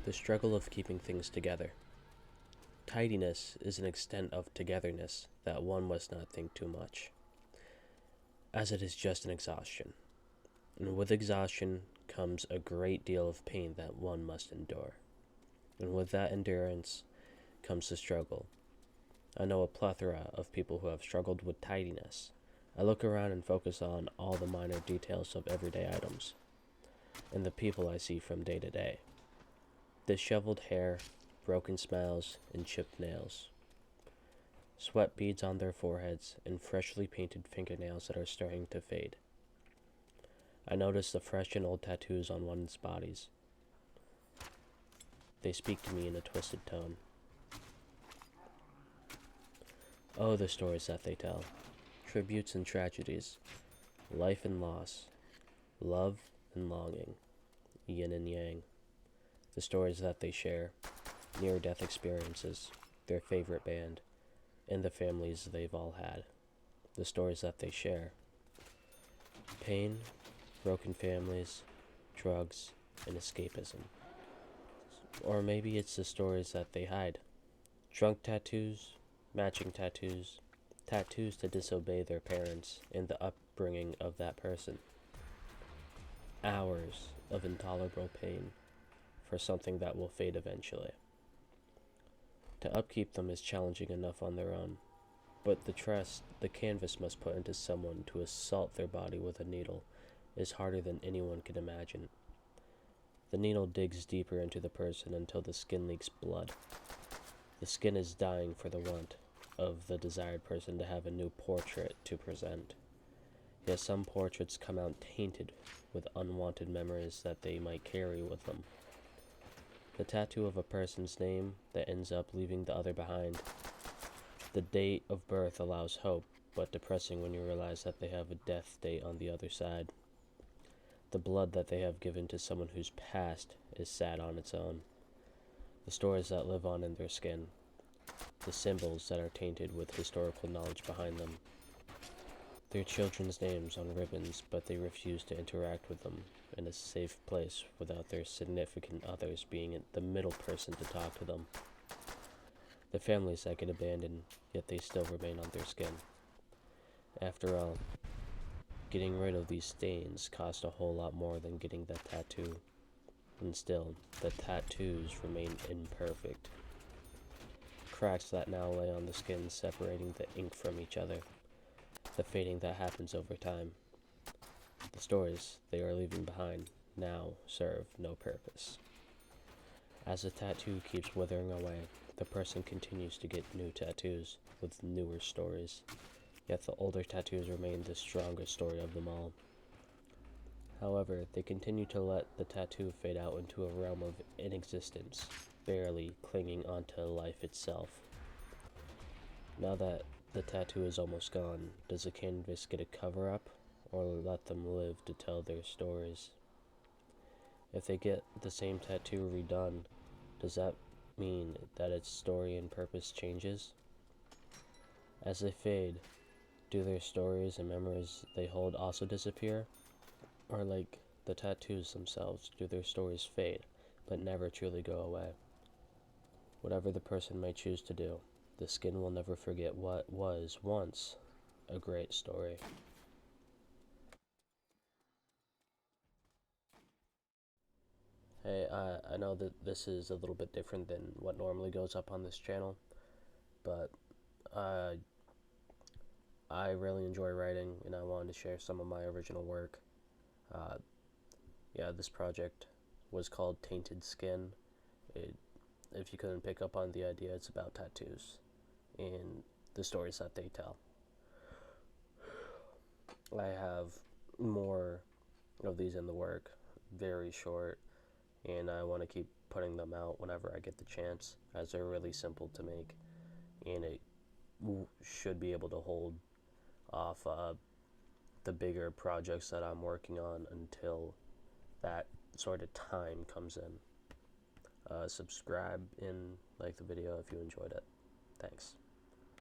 The struggle of keeping things together. Tidiness is an extent of togetherness that one must not think too much, as it is just an exhaustion. And with exhaustion comes a great deal of pain that one must endure. And with that endurance comes the struggle. I know a plethora of people who have struggled with tidiness. I look around and focus on all the minor details of everyday items and the people I see from day to day. Disheveled hair, broken smiles, and chipped nails. Sweat beads on their foreheads and freshly painted fingernails that are starting to fade. I notice the fresh and old tattoos on one's bodies. They speak to me in a twisted tone. Oh, the stories that they tell. Tributes and tragedies. Life and loss. Love and longing. Yin and yang. The stories that they share. Near-death experiences. Their favorite band. And the families they've all had. The stories that they share. Pain, broken families, drugs, and escapism. Or maybe it's the stories that they hide. Drunk tattoos, matching tattoos, tattoos to disobey their parents and the upbringing of that person. Hours of intolerable pain for something that will fade eventually. To upkeep them is challenging enough on their own, but the trust the canvas must put into someone to assault their body with a needle is harder than anyone can imagine. The needle digs deeper into the person until the skin leaks blood. The skin is dying for the want of the desired person to have a new portrait to present. Yet some portraits come out tainted with unwanted memories that they might carry with them. The tattoo of a person's name that ends up leaving the other behind. The date of birth allows hope, but depressing when you realize that they have a death date on the other side. The blood that they have given to someone whose past is sad on its own. The stories that live on in their skin. The symbols that are tainted with historical knowledge behind them. Their children's names on ribbons, but they refuse to interact with them in a safe place without their significant others being the middle person to talk to them. The families that get abandoned, yet they still remain on their skin. After all, getting rid of these stains cost a whole lot more than getting that tattoo. And still, the tattoos remain imperfect. Cracks that now lay on the skin separating the ink from each other. The fading that happens over time. The stories they are leaving behind now serve no purpose. As the tattoo keeps withering away, the person continues to get new tattoos with newer stories. Yet the older tattoos remain the strongest story of them all. However, they continue to let the tattoo fade out into a realm of inexistence, barely clinging onto life itself. Now that the tattoo is almost gone, does the canvas get a cover-up, or let them live to tell their stories? If they get the same tattoo redone, does that mean that its story and purpose changes? As they fade, do their stories and memories they hold also disappear? Or like the tattoos themselves, do their stories fade, but never truly go away? Whatever the person may choose to do, the skin will never forget what was once a great story. Hey, I know that this is a little bit different than what normally goes up on this channel, but I really enjoy writing, and I wanted to share some of my original work. Uh, this project was called Tainted Skin. If you couldn't pick up on the idea, it's about tattoos and the stories that they tell. I have more of these in the work, very short, and I want to keep putting them out whenever I get the chance, as they're really simple to make, and it should be able to hold off the bigger projects that I'm working on until that sort of time comes in. Subscribe and like the video if you enjoyed it. Thanks.